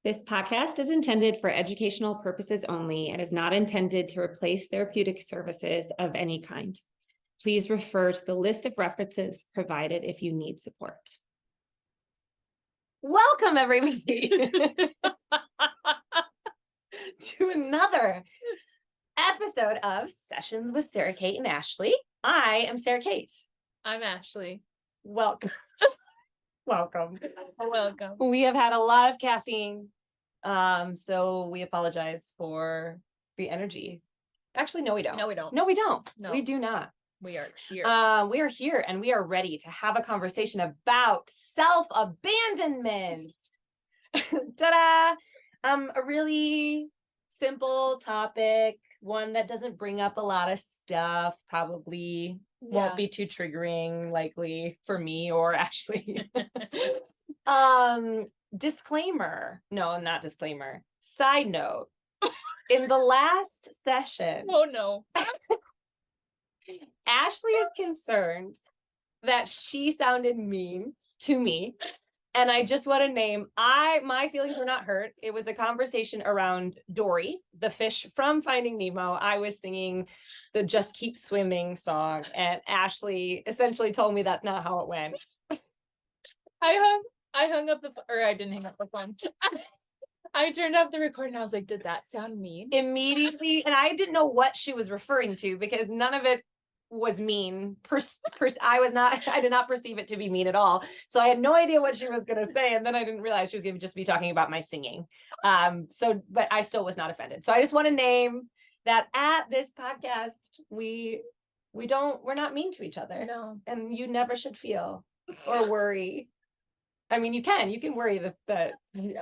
This podcast is intended for educational purposes only and is not intended to replace therapeutic services of any kind. Please refer to the list of references provided if you need support. Welcome, everybody, to another episode of Sessions with Sara Cate and Ashley. I am Sara Cate. I'm Ashley. Welcome. Welcome. Welcome. We have had a lot of caffeine, so we apologize for the energy. Actually, no, we don't. No, we don't. No, we don't. No. We do not. We are here. We are here and we are ready to have a conversation about self-abandonment. Ta-da! A really simple topic, one that doesn't bring up a lot of stuff, probably won't be too triggering, likely for me or Ashley. Disclaimer. No, not disclaimer. Side note. In the last session. Oh no. Ashley is concerned that she sounded mean to me. And I just want to name, my feelings were not hurt. It was a conversation around Dory, the fish from Finding Nemo. I was singing the Just Keep Swimming song, and Ashley essentially told me that's not how it went. I hung up or I didn't hang up the phone. I turned off the record and I was like, did that sound mean? Immediately, and I didn't know what she was referring to because none of it was mean. I did not perceive it to be mean at all. So I had no idea what she was going to say. And then I didn't realize she was going to just be talking about my singing. But I still was not offended. So I just want to name that at this podcast, we're not mean to each other. No. And you never should feel or worry. I mean, you can worry that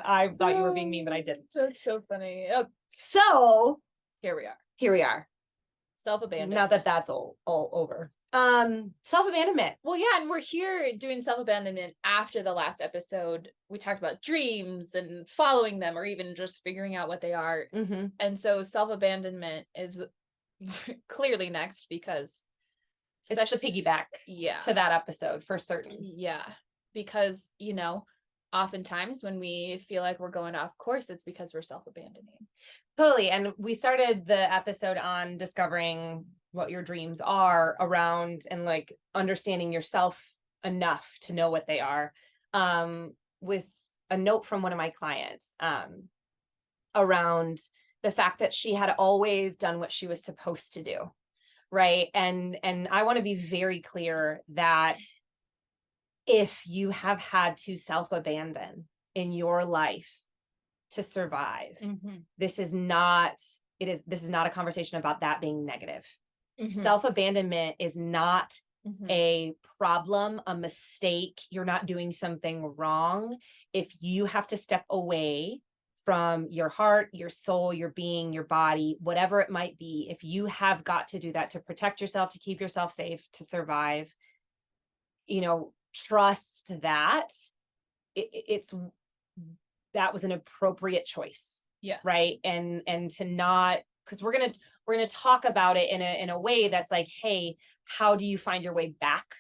I thought you were being mean, but I didn't. That's so funny. Oh, so here we are. Self-abandonment. Now that that's all over. Self-abandonment. Well, yeah, and we're here doing self-abandonment after the last episode. We talked about dreams and following them, or even just figuring out what they are. Mm-hmm. And so self-abandonment is clearly next because it's the piggyback to that episode for certain. Yeah, because, oftentimes when we feel like we're going off course, it's because we're self-abandoning. Totally. And we started the episode on discovering what your dreams are around and like understanding yourself enough to know what they are, with a note from one of my clients around the fact that she had always done what she was supposed to do. Right. And I want to be very clear that if you have had to self-abandon in your life to survive, this is not a conversation about that being negative. Self-abandonment is not a problem, a mistake. You're not doing something wrong. If you have to step away from your heart, your soul, your being, your body, whatever it might be, if you have got to do that to protect yourself, to keep yourself safe, to survive, trust that that was an appropriate choice. Yes. Right. And to not, because we're gonna talk about it in a way that's like, hey, how do you find your way back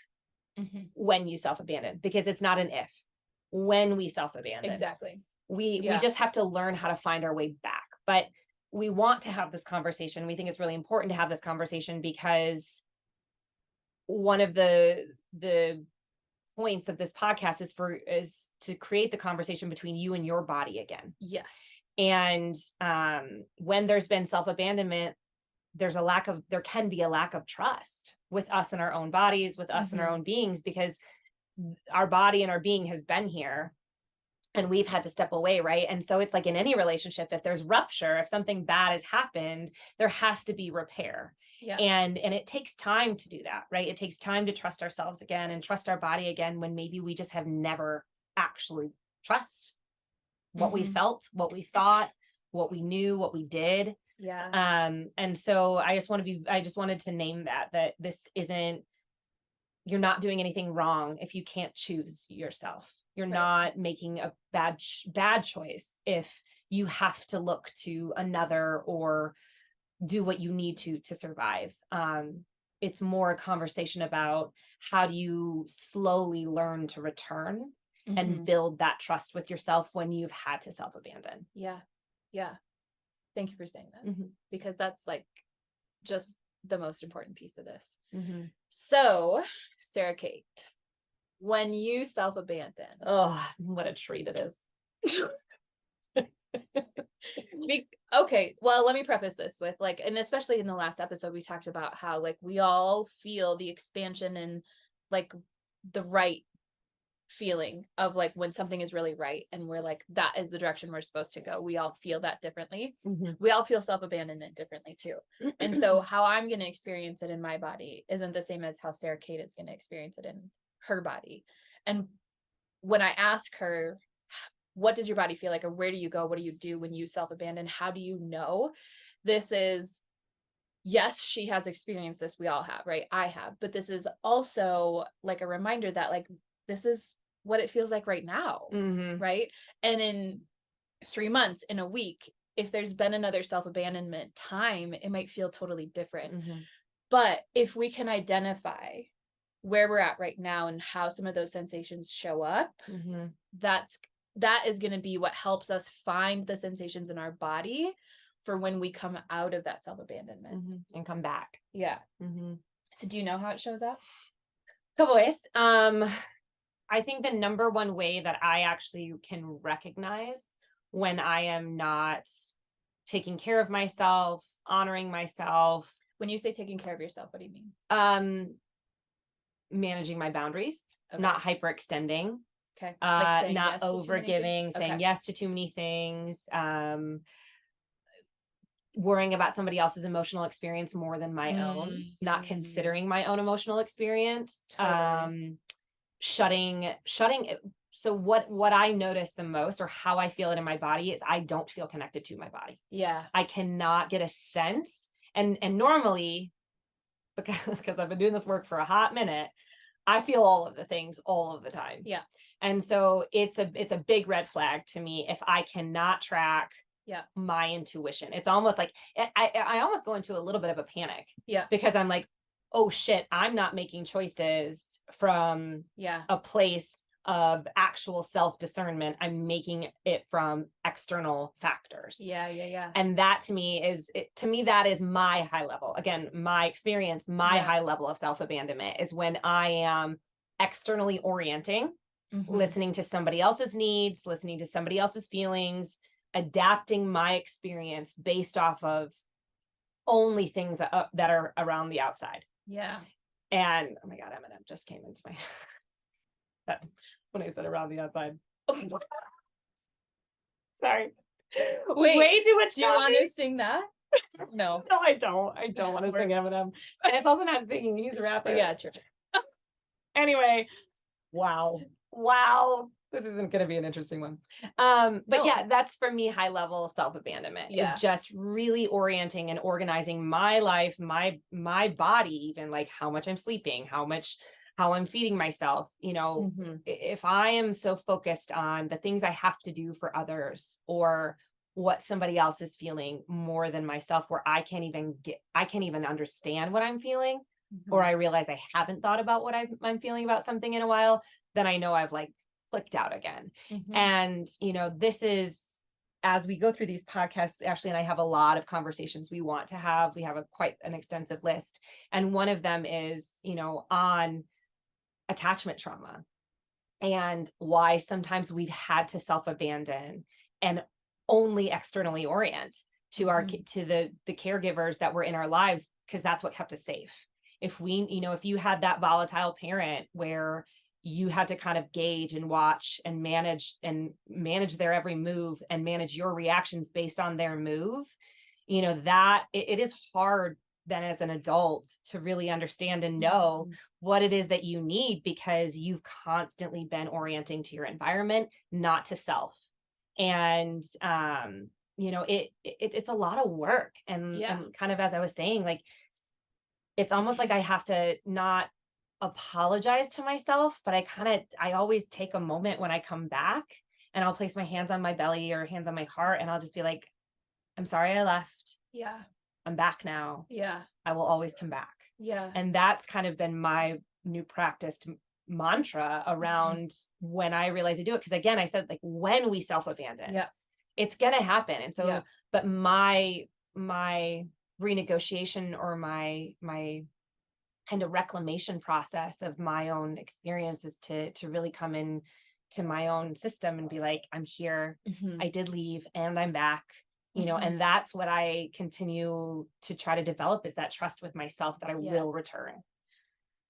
when you self-abandon? Because it's not an if. When we self-abandon. Exactly. We just have to learn how to find our way back. But we want to have this conversation. We think it's really important to have this conversation because one of the points of this podcast is to create the conversation between you and your body again. Yes. And when there's been self-abandonment, there can be a lack of trust with us and our own bodies, with us and our own beings, because our body and our being has been here and we've had to step away. Right. And so it's like in any relationship, if there's rupture, if something bad has happened, there has to be repair. Yeah. And it takes time to do that, right? It takes time to trust ourselves again and trust our body again when maybe we just have never actually trust what we felt, what we thought, what we knew, what we did. Yeah. And so I just wanted to name that this isn't, you're not doing anything wrong if you can't choose yourself. You're not making a bad choice if you have to look to another or do what you need to survive. It's more a conversation about how do you slowly learn to return and Mhm. build that trust with yourself when you've had to self-abandon. Yeah. Yeah. Thank you for saying that, Mm-hmm. because that's like just the most important piece of this. Mm-hmm. So, Sara Cate, when you self-abandon, Oh, what a treat it is. okay, well, let me preface this with like, and especially in the last episode, we talked about how like we all feel the expansion and like the right feeling of like when something is really right and we're like, that is the direction we're supposed to go. We all feel that differently. Mm-hmm. We all feel self-abandonment differently too. And so how I'm going to experience it in my body isn't the same as how Sara Cate is going to experience it in her body. And when I ask her, what does your body feel like, or where do you go? What do you do when you self-abandon? How do you know? This is, yes, she has experienced this. We all have, right? I have, but this is also like a reminder that like, this is what it feels like right now. Mm-hmm. Right. And in 3 months, in a week, if there's been another self-abandonment time, it might feel totally different. Mm-hmm. But if we can identify where we're at right now and how some of those sensations show up, Mm-hmm. that is going to be what helps us find the sensations in our body for when we come out of that self-abandonment. Mm-hmm. And come back. Yeah. Mm-hmm. So do you know how it shows up? Couple ways. I think the number one way that I actually can recognize when I am not taking care of myself, honoring myself. When you say taking care of yourself, what do you mean? Managing my boundaries, Okay. not hyperextending, Okay. Like saying not yes to too many over giving, things? saying Okay. yes to too many things, worrying about somebody else's emotional experience more than my own, not considering my own emotional experience, Totally. shutting. So what I notice the most, or how I feel it in my body, is I don't feel connected to my body. Yeah. I cannot get a sense. And normally, because I've been doing this work for a hot minute, I feel all of the things all of the time. Yeah. And so it's a big red flag to me if I cannot track my intuition. It's almost like I almost go into a little bit of a panic. Yeah. Because I'm like, oh shit, I'm not making choices from a place of actual self-discernment. I'm making it from external factors. Yeah. And that to me that is my high level. Again, my experience, my high level of self-abandonment is when I am externally orienting, listening to somebody else's needs, listening to somebody else's feelings, adapting my experience based off of only things that are around the outside. Yeah. And oh my God, Eminem just came into my when I said around the outside. Sorry. Wait, way too much. Do you want to sing that? No. No, I don't want to sing Eminem. And it's also not singing, he's a rapper. Yeah, true. Anyway, wow. This isn't going to be an interesting one. But No. yeah, that's for me high level self-abandonment is just really orienting and organizing my life, my body, even like how much I'm sleeping, how I'm feeding myself. If I am so focused on the things I have to do for others or what somebody else is feeling more than myself, where I can't even understand what I'm feeling, or I realize I haven't thought about what I'm feeling about something in a while, then I know I've like clicked out again. And, this is, as we go through these podcasts, Ashley and I have a lot of conversations we want to have. We have quite an extensive list. And one of them is, on attachment trauma and why sometimes we've had to self-abandon and only externally orient to to the caregivers that were in our lives, because that's what kept us safe. If you had that volatile parent where you had to kind of gauge and watch and manage their every move and manage your reactions based on their move, that it is hard then as an adult to really understand and know what it is that you need, because you've constantly been orienting to your environment, not to self. And, it's a lot of work. And kind of, as I was saying, like, it's almost like I have to not apologize to myself, but I always take a moment when I come back and I'll place my hands on my belly or hands on my heart. And I'll just be like, I'm sorry I left. Yeah. I'm back now. Yeah. I will always come back. Yeah. And that's kind of been my new practice mantra around when I realize I do it. Cause again, I said like when we self-abandon, Yeah. it's going to happen. And so, Yeah. but my renegotiation or my kind of reclamation process of my own experiences to really come in to my own system and be like, I'm here, Mhm. I did leave and I'm back, you know, and that's what I continue to try to develop, is that trust with myself that I will Yes. return.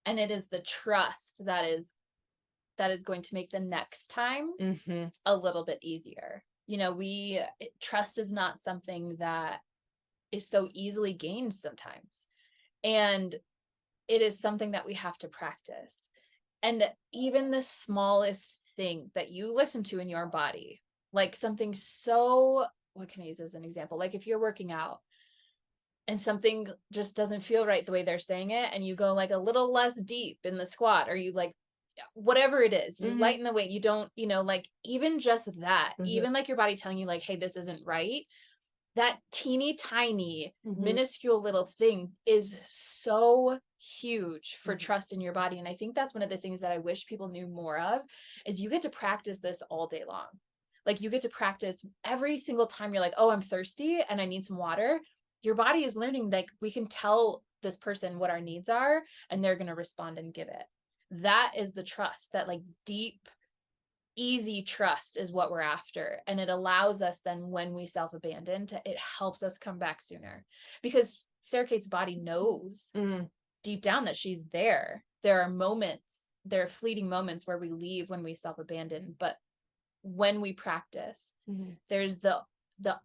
And it is the trust that is going to make the next time a little bit easier. You know, trust is not something that is so easily gained sometimes. And it is something that we have to practice. And even the smallest thing that you listen to in your body, like something so, what can I use as an example? Like if you're working out and something just doesn't feel right the way they're saying it, and you go like a little less deep in the squat, or you like, whatever it is, you lighten the weight, you don't, you know, like even just that, even like your body telling you like, hey, this isn't right. That teeny tiny minuscule little thing is so huge for trust in your body. And I think that's one of the things that I wish people knew more of, is you get to practice this all day long. Like you get to practice every single time you're like, oh, I'm thirsty and I need some water. Your body is learning, like, we can tell this person what our needs are and they're going to respond and give it. That is the trust, that like deep, easy trust is what we're after. And it allows us then, when we self-abandon, it helps us come back sooner, because Sara Cate's body knows deep down that she's there. There are fleeting moments where we leave when we self-abandon, but when we practice, there's the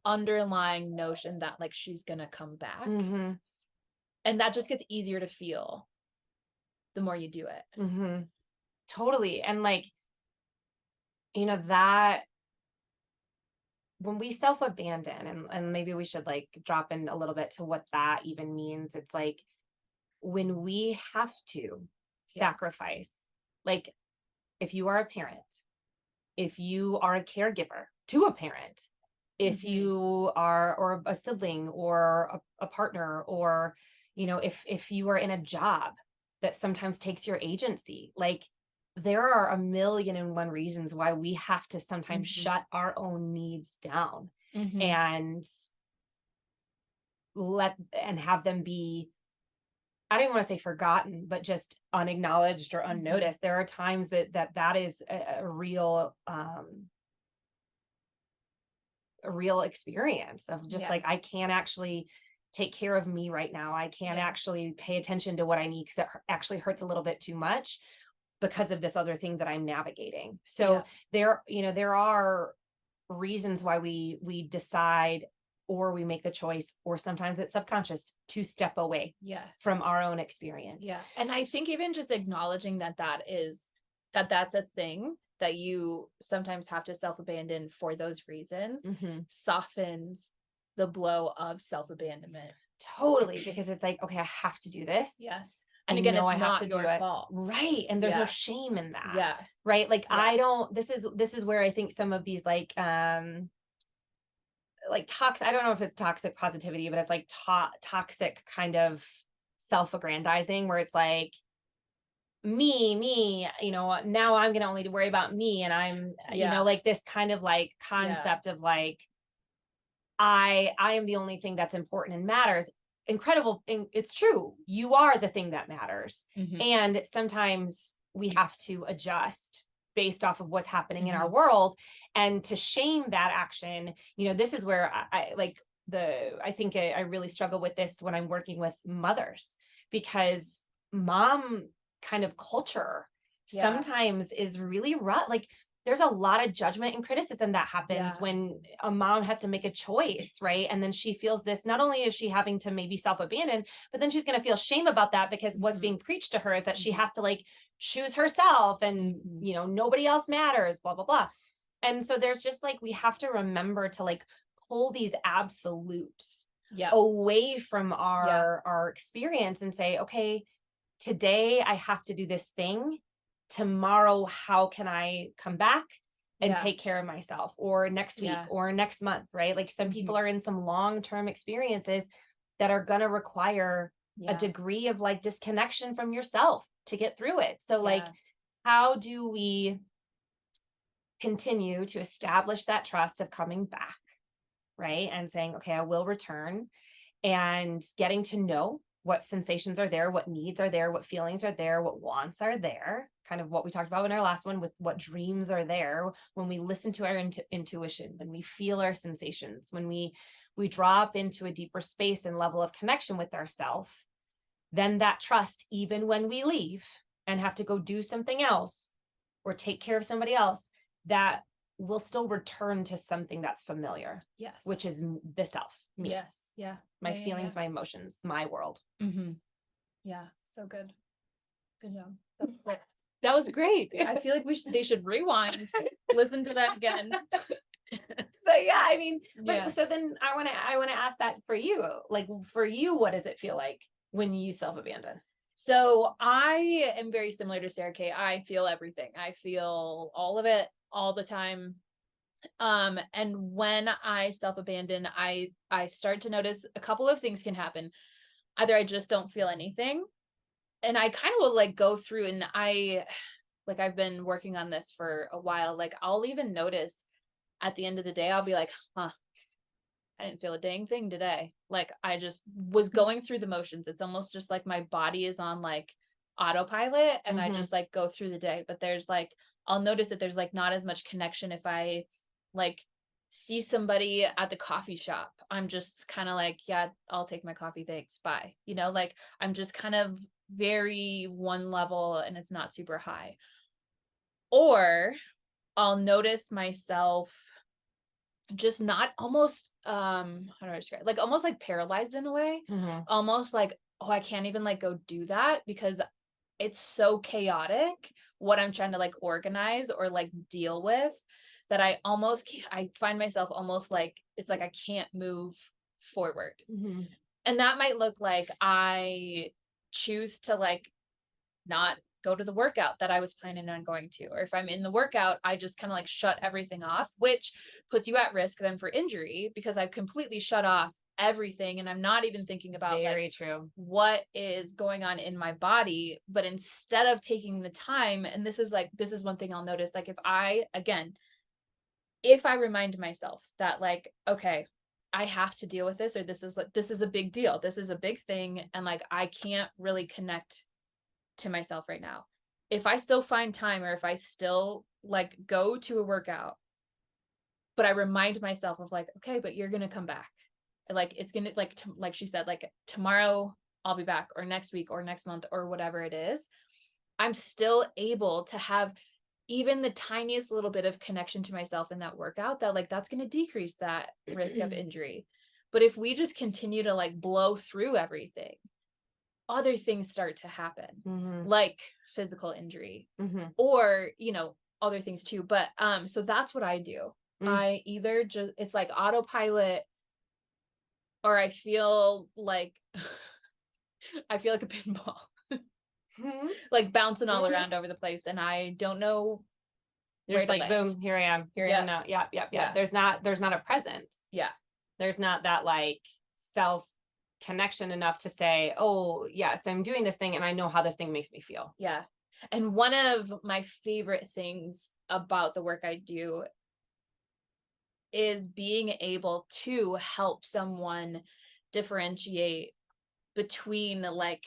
underlying notion that like she's gonna come back, and that just gets easier to feel the more you do it. Totally. And like, you know, that when we self-abandon, and maybe we should like drop in a little bit to what that even means. It's like when we have to sacrifice, like if you are a parent, if you are a caregiver to a parent, if you are, or a sibling or a partner, or, you know, if you are in a job that sometimes takes your agency, like there are 1,000,001 reasons why we have to sometimes shut our own needs down and have them be, I don't even want to say forgotten, but just unacknowledged or unnoticed. There are times that is a real experience of just like, I can't actually take care of me right now. I can't actually pay attention to what I need, because it actually hurts a little bit too much because of this other thing that I'm navigating. So there are reasons why we decide, or we make the choice, or sometimes it's subconscious, to step away from our own experience. Yeah. And I think even just acknowledging that's a thing that you sometimes have to self-abandon for those reasons softens the blow of self-abandonment. Totally. Because it's like, okay, I have to do this. Yes. And again, it's not your fault. Right. And there's no shame in that. Yeah. Right. Like this is where I think some of these like toxic, I don't know if it's toxic positivity, but it's like toxic kind of self-aggrandizing, where it's like, me, you know, now I'm going to only worry about me. And I'm, you know, like this kind of like concept of like, I am the only thing that's important and matters. Incredible. It's true. You are the thing that matters. And sometimes we have to adjust based off of what's happening in our world, and to shame that action. You know, this is where I think I really struggle with this when I'm working with mothers, because mom kind of culture sometimes is really rough. Like there's a lot of judgment and criticism that happens when a mom has to make a choice, right? And then she feels this, not only is she having to maybe self-abandon, but then she's going to feel shame about that, because what's being preached to her is that she has to like choose herself, and you know, nobody else matters, blah, blah, blah. And so there's just like, we have to remember to like pull these absolutes away from our experience and say, okay, today I have to do this thing. Tomorrow, how can I come back and take care of myself? Or next week or next month, right? Like some people are in some long-term experiences that are going to require a degree of like disconnection from yourself to get through it. So like, how do we continue to establish that trust of coming back, right? And saying, okay, I will return, and getting to know what sensations are there, what needs are there, what feelings are there, what wants are there, kind of what we talked about in our last one with what dreams are there when we listen to our intuition, when we feel our sensations, when we drop into a deeper space and level of connection with ourselves. Then that trust, even when we leave and have to go do something else or take care of somebody else, that will still return to something that's familiar, Yes. which is the self, me, Yes. Yeah. my Yeah, feelings, my emotions, my world. Mm-hmm. Yeah. So good. Good job. That's great. That was great. I feel like they should rewind, listen to that again. But yeah, I mean, but Yeah. so then I want to ask that for you. Like, for you, what does it feel like when you self-abandon? So I am very similar to Sara Cate. I feel everything. I feel all of it all the time. And when I self-abandon, I start to notice a couple of things can happen. Either I just don't feel anything, and I kind of will like go through, and I've been working on this for a while. Like I'll even notice at the end of the day, I'll be like, huh, I didn't feel a dang thing today. Like I just was going through the motions. It's almost just like my body is on like autopilot, and I just like go through the day. But there's like, I'll notice that there's like not as much connection if I like see somebody at the coffee shop. I'm just kind of like, yeah, I'll take my coffee, thanks, bye. Like I'm just kind of very one level, and it's not super high. Or I'll notice myself just not almost how do I describe it? Like almost like paralyzed in a way. Almost like, oh, I can't even like go do that because it's so chaotic what I'm trying to like organize or like deal with, that I find myself almost like it's like I can't move forward. And that might look like I choose to like not go to the workout that I was planning on going to. Or if I'm in the workout, I just kind of like shut everything off, which puts you at risk then for injury because I've completely shut off everything. And I'm not even thinking about Very true. What is going on in my body. But instead of taking the time, and this is one thing I'll notice, like if I remind myself that like, okay, I have to deal with this, or this is a big deal. This is a big thing. And like, I can't really connect to myself right now. If I still find time, or if I still like go to a workout, but I remind myself of like, okay, but you're going to come back. Like, it's going to like she said, like tomorrow I'll be back, or next week or next month or whatever it is. I'm still able to have even the tiniest little bit of connection to myself in that workout, that like, that's going to decrease that risk of injury. But if we just continue to like blow through everything, other things start to happen, like physical injury, or, other things too. But, so that's what I do. I either just, it's like autopilot, or I feel like, I feel like a pinball, like bouncing all around over the place. And I don't know. You're just like, boom, here I am. Here I am now. Yeah. There's not a presence. Yeah. There's not that like self connection enough to say, oh yes, I'm doing this thing and I know how this thing makes me feel. Yeah. And one of my favorite things about the work I do is being able to help someone differentiate between like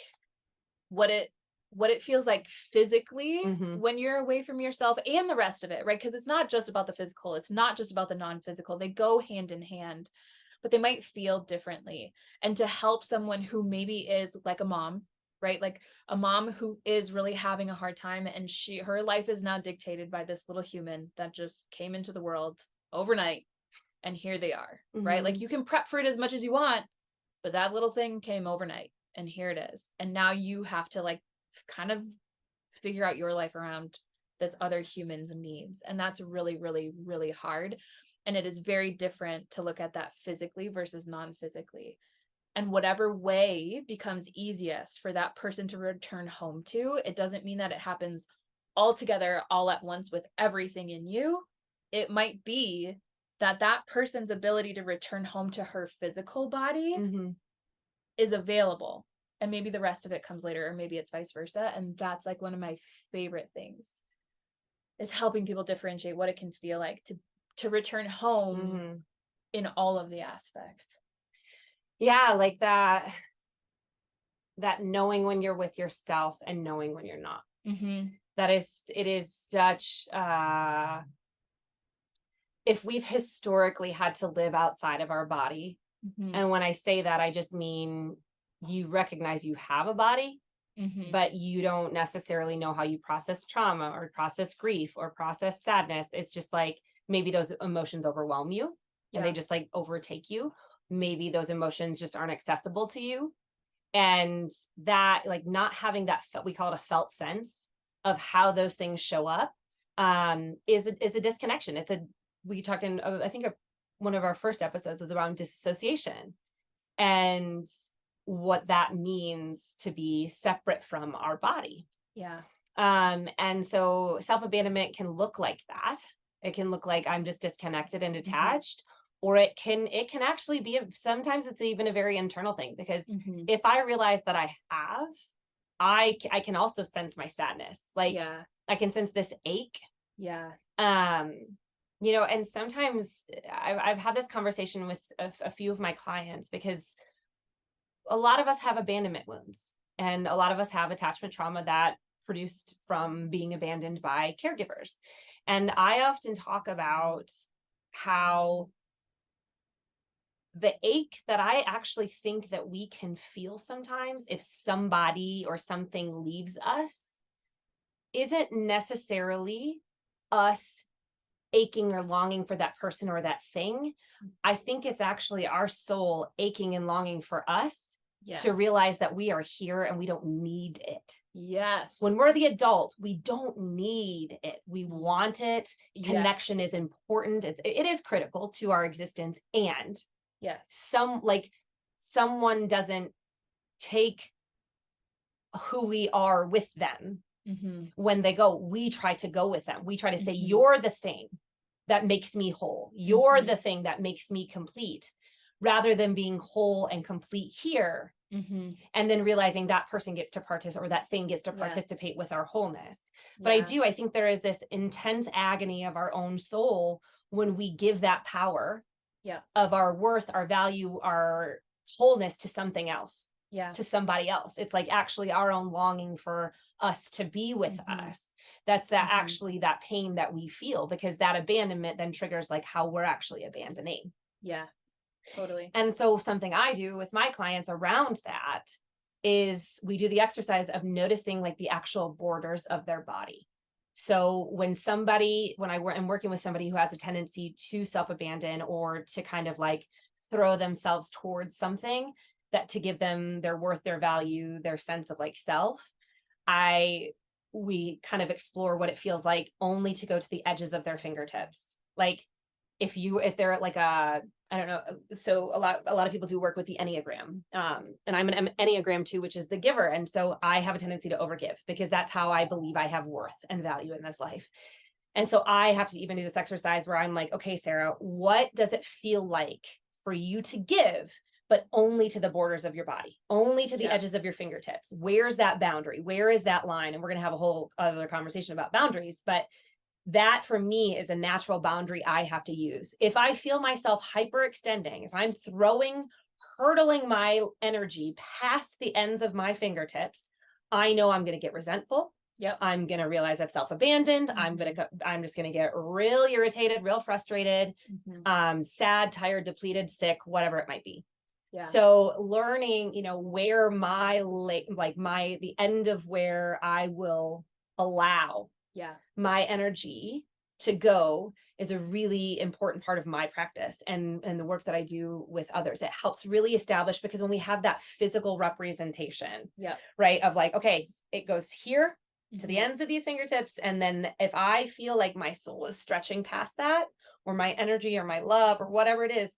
what it feels like physically when you're away from yourself, and the rest of it, right? Because it's not just about the physical, it's not just about the non-physical. They go hand in hand, but they might feel differently. And to help someone who maybe is like a mom, right? Like a mom who is really having a hard time, and her life is now dictated by this little human that just came into the world overnight, and here they are, right? Like you can prep for it as much as you want, but that little thing came overnight, and here it is. And now you have to like kind of figure out your life around this other human's needs. And that's really, really, really hard. And it is very different to look at that physically versus non-physically. And whatever way becomes easiest for that person to return home to, it doesn't mean that it happens all together, all at once with everything in you. It might be that person's ability to return home to her physical body is available. And maybe the rest of it comes later, or maybe it's vice versa. And that's like one of my favorite things is helping people differentiate what it can feel like to return home Mhm. in all of the aspects. Yeah, like that knowing when you're with yourself and knowing when you're not. Mm-hmm. It is such if we've historically had to live outside of our body, Mm-hmm. and when I say that, I just mean you recognize you have a body, Mm-hmm. but you don't necessarily know how you process trauma or process grief or process sadness. It's just like maybe those emotions overwhelm you and they just like overtake you. Maybe those emotions just aren't accessible to you. And that, like, not having that, we call it a felt sense of how those things show up, is a disconnection. We talked in, I think one of our first episodes was around disassociation and what that means to be separate from our body. Yeah. And so self-abandonment can look like that. It can look like I'm just disconnected and detached, or it can actually be, sometimes it's even a very internal thing, because Mm-hmm. if I realize that I can also sense my sadness. Like, Yeah. I can sense this ache. Yeah. And sometimes I've had this conversation with a few of my clients, because a lot of us have abandonment wounds and a lot of us have attachment trauma that produced from being abandoned by caregivers. And I often talk about how the ache that I actually think that we can feel sometimes if somebody or something leaves us isn't necessarily us aching or longing for that person or that thing. I think it's actually our soul aching and longing for us Yes. to realize that we are here and we don't need it. Yes. When we're the adult, we don't need it. We want it. Connection is important. It is critical to our existence. And yes, someone doesn't take who we are with them. Mm-hmm. When they go, we try to go with them. We try to say, Mm-hmm. you're the thing that makes me whole. You're Mm-hmm. the thing that makes me complete, rather than being whole and complete here. Mm-hmm. And then realizing that person gets to participate, or that thing gets to participate Yes. with our wholeness. Yeah. But I think there is this intense agony of our own soul when we give that power of our worth, our value, our wholeness to something else. To somebody else. It's like actually our own longing for us to be with us. That's actually that pain that we feel, because that abandonment then triggers like how we're actually abandoning. Yeah, totally. And so something I do with my clients around that is we do the exercise of noticing like the actual borders of their body. So when I'm working with somebody who has a tendency to self-abandon or to kind of like throw themselves towards something that to give them their worth, their value, their sense of like self, we kind of explore what it feels like only to go to the edges of their fingertips. Like if they're like I don't know. So a lot of people do work with the Enneagram. And I'm an Enneagram 2, which is the giver. And so I have a tendency to overgive because that's how I believe I have worth and value in this life. And so I have to even do this exercise where I'm like, okay, Sarah, what does it feel like for you to give, but only to the borders of your body, only to the edges of your fingertips? Where's that boundary? Where is that line? And we're going to have a whole other conversation about boundaries, but that for me is a natural boundary I have to use. If I feel myself hyperextending, if I'm hurtling my energy past the ends of my fingertips, I know I'm going to get resentful. I'm going to realize I've self-abandoned. I'm just going to get real irritated, real frustrated, sad, tired, depleted, sick, whatever it might be. So learning, where the end of where I will allow my energy to go is a really important part of my practice and the work that I do with others. It helps really establish, because when we have that physical representation, right, of like, okay, it goes here to the ends of these fingertips. And then if I feel like my soul is stretching past that, or my energy or my love or whatever it is,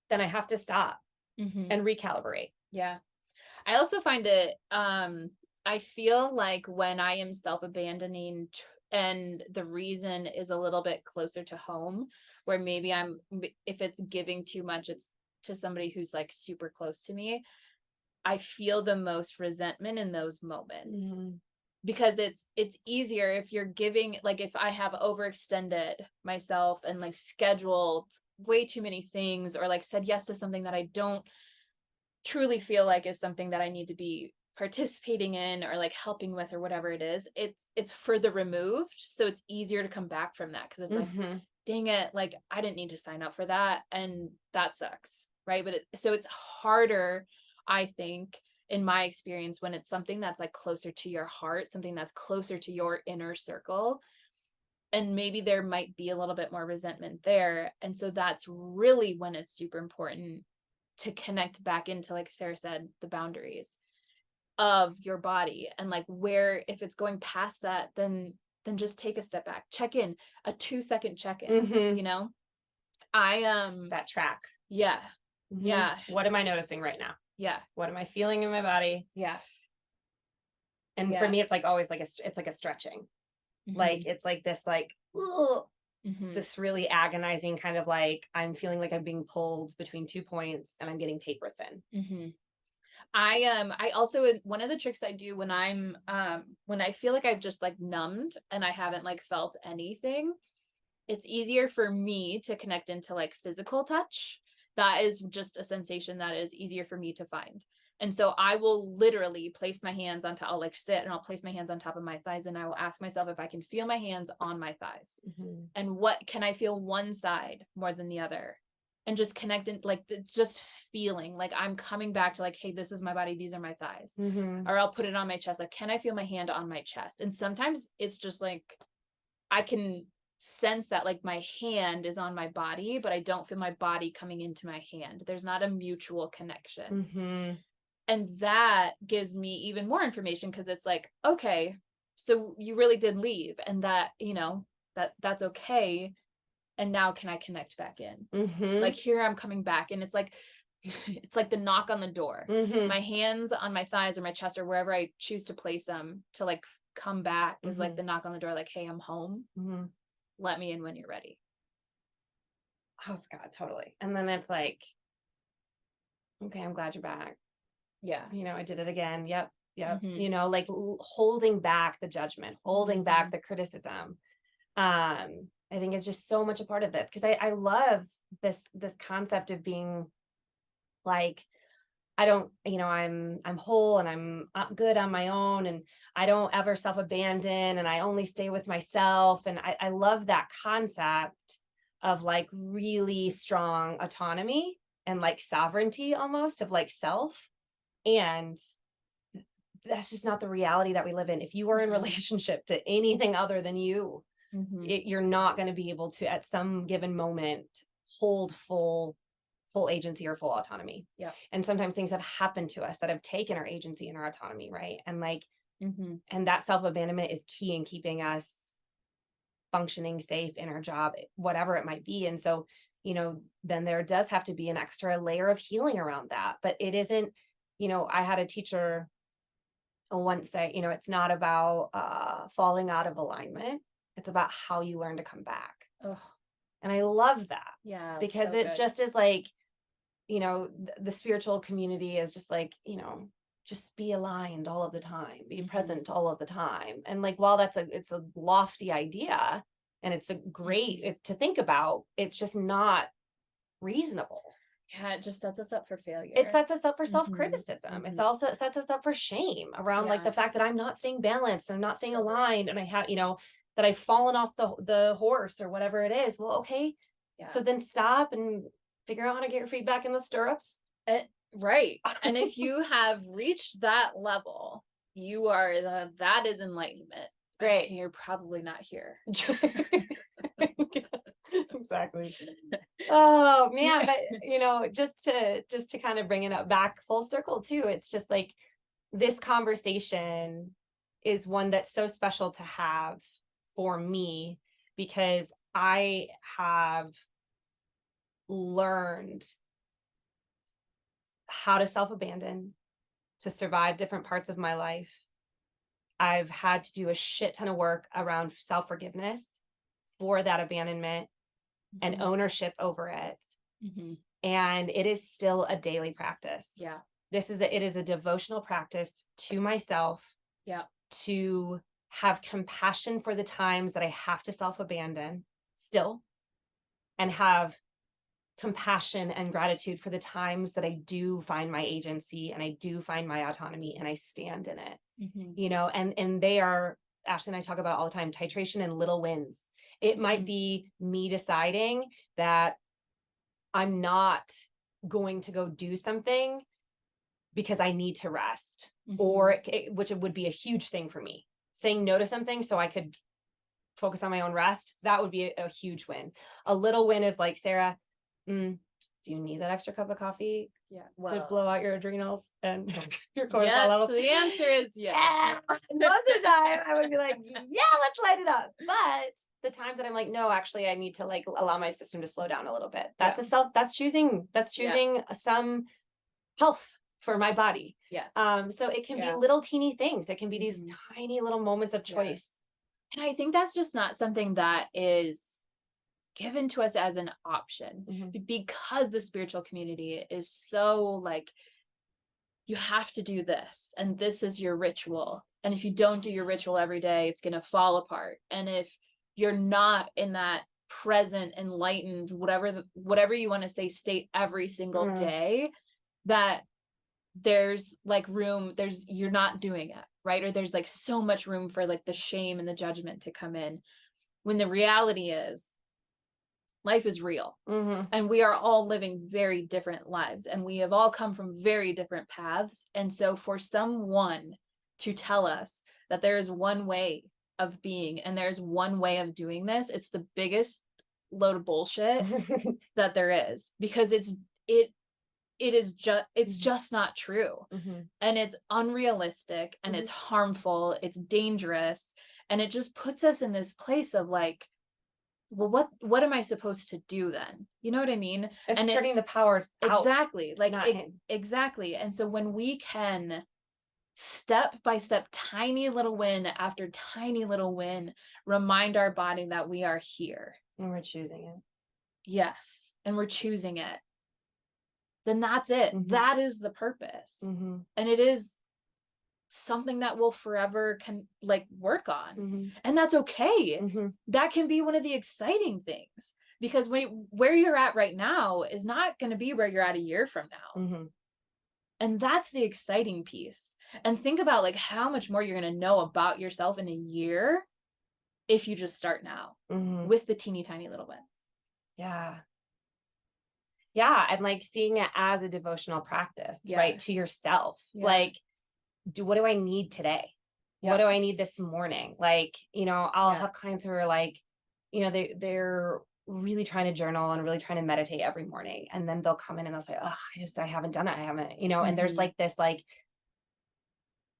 then I have to stop and recalibrate. Yeah. I also find it, I feel like when I am self-abandoning and the reason is a little bit closer to home, where maybe if it's giving too much, it's to somebody who's like super close to me, I feel the most resentment in those moments. because it's easier if you're giving, like if I have overextended myself and like scheduled way too many things, or like said yes to something that I don't truly feel like is something that I need to be participating in or like helping with or whatever it is, it's further removed, so it's easier to come back from that, because it's like, dang it, like I didn't need to sign up for that, and that sucks, right? But so it's harder, I think, in my experience, when it's something that's like closer to your heart, something that's closer to your inner circle, and maybe there might be a little bit more resentment there. And so that's really when it's super important to connect back into, like Sara said, the boundaries of your body, and like where, if it's going past that, then just take a step back, check in, a 2-second check-in, you know. That track. Yeah. Yeah. What am I noticing right now? Yeah. What am I feeling in my body? Yeah. And for me, it's like always like it's like a stretching. Like it's like this, like, this really agonizing kind of like, I'm feeling like I'm being pulled between 2 points and I'm getting paper thin. I also, one of the tricks I do when I'm when I feel like I've just like numbed and I haven't like felt anything, it's easier for me to connect into like physical touch. That is just a sensation that is easier for me to find. And so I will literally place my hands on top, I'll like sit and I'll place my hands on top of my thighs, and I will ask myself if I can feel my hands on my thighs, and what can I feel one side more than the other, and just connect in, like just feeling like I'm coming back to like, hey, this is my body, these are my thighs. Or I'll put it on my chest, like, can I feel my hand on my chest? And sometimes it's just like I can sense that like my hand is on my body, but I don't feel my body coming into my hand. There's not a mutual connection. And that gives me even more information, because it's like, okay, so you really did leave, and that, you know, that's okay. And now can I connect back in? Like here I'm coming back, and it's like the knock on the door. My hands on my thighs or my chest or wherever I choose to place them to like come back is like the knock on the door, like, hey, I'm home. Let me in when you're ready. Oh God, totally. And then it's like, okay, I'm glad you're back. Yeah. You know, I did it again. Yep. You know, like holding back the judgment, holding back the criticism. I think is just so much a part of this, because I love this concept of being like, I don't, you know, I'm whole and I'm good on my own, and I don't ever self-abandon, and I only stay with myself. And I love that concept of like really strong autonomy and like sovereignty almost of like self. And that's just not the reality that we live in. If you are in relationship to anything other than you, you're not going to be able to, at some given moment, hold full agency or full autonomy. Yeah. And sometimes things have happened to us that have taken our agency and our autonomy, right? And like, and that self-abandonment is key in keeping us functioning, safe in our job, whatever it might be. And so, you know, then there does have to be an extra layer of healing around that. But it isn't, you know, I had a teacher once say, you know, it's not about falling out of alignment. It's about how you learn to come back. And I love that. Yeah. Because so it good. just is like, you know, the spiritual community is just like, you know, just be aligned all of the time, be present all of the time. And like, while it's a lofty idea, and it's a great to think about, it's just not reasonable. Yeah, it just sets us up for failure. It sets us up for self-criticism. It's also, it sets us up for shame around like the fact that I'm not staying balanced, I'm not staying aligned, and I have, you know, that I've fallen off the horse or whatever it is. Well, okay. So then stop and figure out how to get your feet back in the stirrups. Right. And if you have reached that level, you are, that is enlightenment. Great. You're probably not here. Exactly. Oh man. But you know, just to kind of bring it up back full circle too, it's just like this conversation is one that's so special to have for me, because I have learned how to self-abandon to survive different parts of my life. I've had to do a shit ton of work around self-forgiveness for that abandonment and ownership over it. And it is still a daily practice. Yeah. It is a devotional practice to myself. Yeah. to have compassion for the times that I have to self-abandon still, and have compassion and gratitude for the times that I do find my agency and I do find my autonomy and I stand in it, you know, and they are, Ashley and I talk about all the time, titration and little wins. It might be me deciding that I'm not going to go do something because I need to rest, or which would be a huge thing for me, saying no to something so I could focus on my own rest. That would be a huge win. A little win is like, Sarah, do you need that extra cup of coffee to blow out your adrenals and your cortisol Yes, levels? the answer is yes. Yeah. Most of the time I would be like, yeah, let's light it up. But the times that I'm like, no, actually I need to like allow my system to slow down a little bit. That's choosing some health for my body. Yes. So it can be little teeny things. It can be these tiny little moments of choice. And I think that's just not something that is given to us as an option, because the spiritual community is so like, you have to do this, and this is your ritual. And if you don't do your ritual every day, it's going to fall apart. And if you're not in that present, enlightened, whatever you want to say, state every single day, that there's like you're not doing it right, or there's like so much room for like the shame and the judgment to come in, when the reality is life is real, and we are all living very different lives, and we have all come from very different paths. And so for someone to tell us that there is one way of being and there's one way of doing this, it's the biggest load of bullshit that there is, because it's just not true. And it's unrealistic, and it's harmful, it's dangerous, and it just puts us in this place of like, well, what am I supposed to do then? You know what I mean? It's turning the power out. Exactly. Like exactly. And so when we can step by step, tiny little win after tiny little win, remind our body that we are here. And we're choosing it. Yes. And we're choosing it. Then that's it. That is the purpose. And it is something that we'll forever can like work on. And that's okay. That can be one of the exciting things, because where you're at right now is not going to be where you're at a year from now. And that's the exciting piece. And think about like how much more you're going to know about yourself in a year if you just start now with the teeny tiny little wins. And like seeing it as a devotional practice, right, to yourself. Like, what do I need today? What do I need this morning? Like, you know, I'll have clients who are like, you know, they're really trying to journal and really trying to meditate every morning. And then they'll come in and they'll say, oh, I haven't done it. I haven't, you know, and there's like this like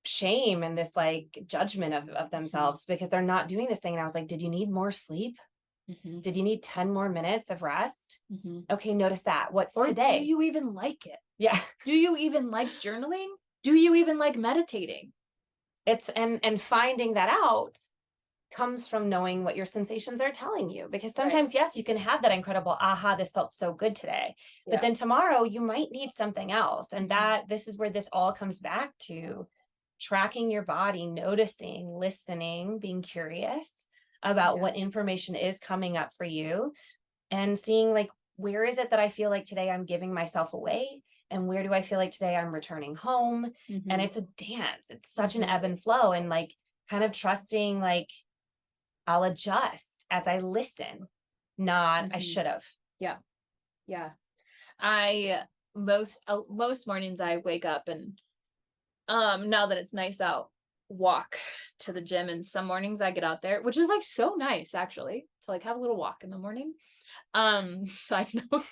shame and this like judgment of themselves because they're not doing this thing. And I was like, did you need more sleep? Did you need 10 more minutes of rest? Okay, notice that. What's today? Do you even like it? Yeah. Do you even like journaling? Do you even like meditating? It's and finding that out comes from knowing what your sensations are telling you, because sometimes yes, you can have that incredible aha, this felt so good today, but then tomorrow you might need something else. And this is where this all comes back to tracking your body, noticing, listening, being curious about what information is coming up for you, and seeing like, where is it that I feel like today I'm giving myself away? And where do I feel like today I'm returning home? And it's a dance. It's such an ebb and flow, and like kind of trusting, like I'll adjust as I listen, not I should have. Yeah. I most mornings I wake up and now that it's nice out, walk to the gym. And some mornings I get out there, which is like so nice actually, to like have a little walk in the morning. Side note.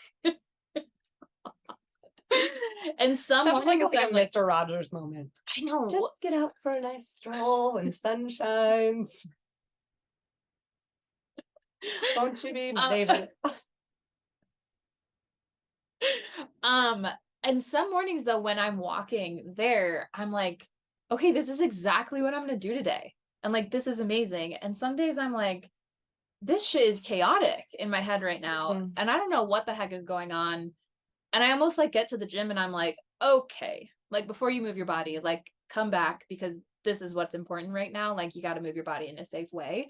And some mornings like I'm a like, Mr. Rogers moment. I know. Just get out for a nice stroll when the sun shines. Won't you be my baby? And some mornings though, when I'm walking there, I'm like, okay, this is exactly what I'm going to do today. And like, this is amazing. And some days I'm like, this shit is chaotic in my head right now. And I don't know what the heck is going on. And I almost like get to the gym and I'm like, okay, like before you move your body, like come back, because this is what's important right now. Like, you got to move your body in a safe way.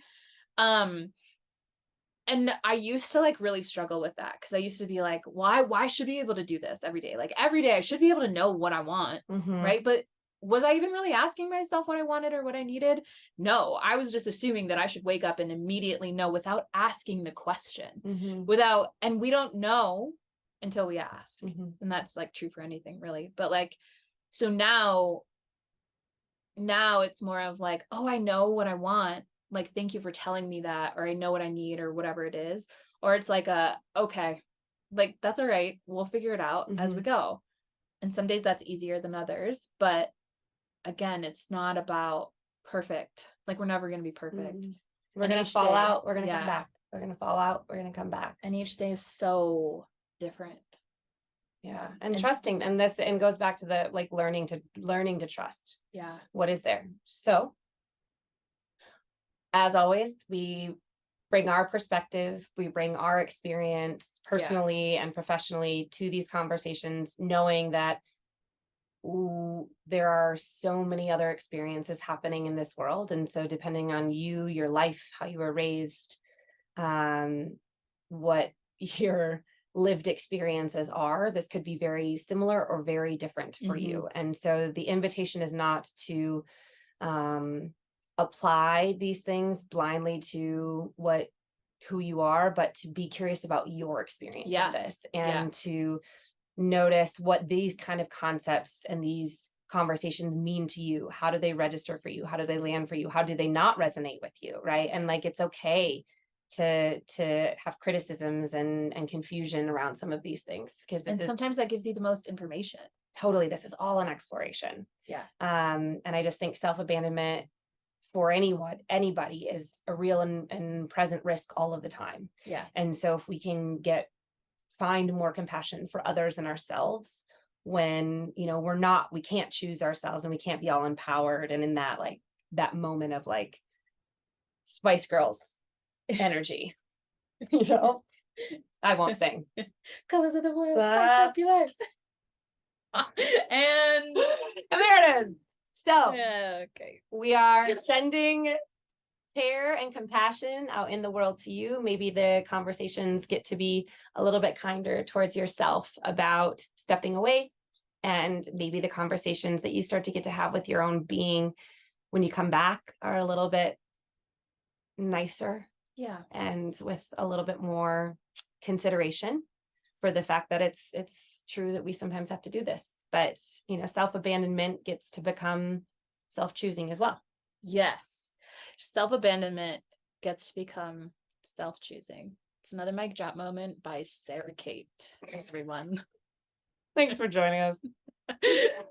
And I used to like really struggle with that, because I used to be like, why should I be able to do this every day? Like every day I should be able to know what I want. Right. But was I even really asking myself what I wanted or what I needed? No, I was just assuming that I should wake up and immediately know without asking the question, and we don't know until we ask. And that's like true for anything really. But like, so now it's more of like, oh, I know what I want. Like, thank you for telling me that, or I know what I need, or whatever it is. Or it's like okay, like, that's all right. We'll figure it out as we go. And some days that's easier than others. But again, it's not about perfect. Like, we're never going to be perfect. We're going to fall out. We're going to come back. We're going to fall out. We're going to come back. And each day is so different. Yeah. And trusting. And this, and goes back to the, like, learning to trust. Yeah. What is there? So as always, we bring our perspective, we bring our experience personally and professionally to these conversations, knowing that there are so many other experiences happening in this world. And so depending on you, your life, how you were raised, what your lived experiences are, this could be very similar or very different for you. And so the invitation is not to apply these things blindly to who you are, but to be curious about your experience of this, and to notice what these kind of concepts and these conversations mean to you. How do they register for you? How do they land for you? How do they not resonate with you? Right. And like, it's okay to have criticisms and confusion around some of these things, because sometimes that gives you the most information. Totally. This is all an exploration. Yeah. And I just think self-abandonment for anybody is a real and present risk all of the time. Yeah. And so if we can find more compassion for others and ourselves, when, we can't choose ourselves and we can't be all empowered. And in that, like, that moment of like Spice Girls energy, I won't sing. Colors of the world, spice up your life. And there it is. So okay, we are sending care and compassion out in the world to you. Maybe the conversations get to be a little bit kinder towards yourself about stepping away, and maybe the conversations that you start to get to have with your own being when you come back are a little bit nicer. Yeah. And with a little bit more consideration for the fact that it's true that we sometimes have to do this, but self-abandonment gets to become self-choosing as well. Yes. Self-abandonment gets to become self-choosing. It's another mic drop moment by Sara Cate, everyone. Thanks for joining us.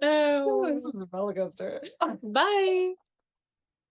Oh, this is a roller coaster. Bye.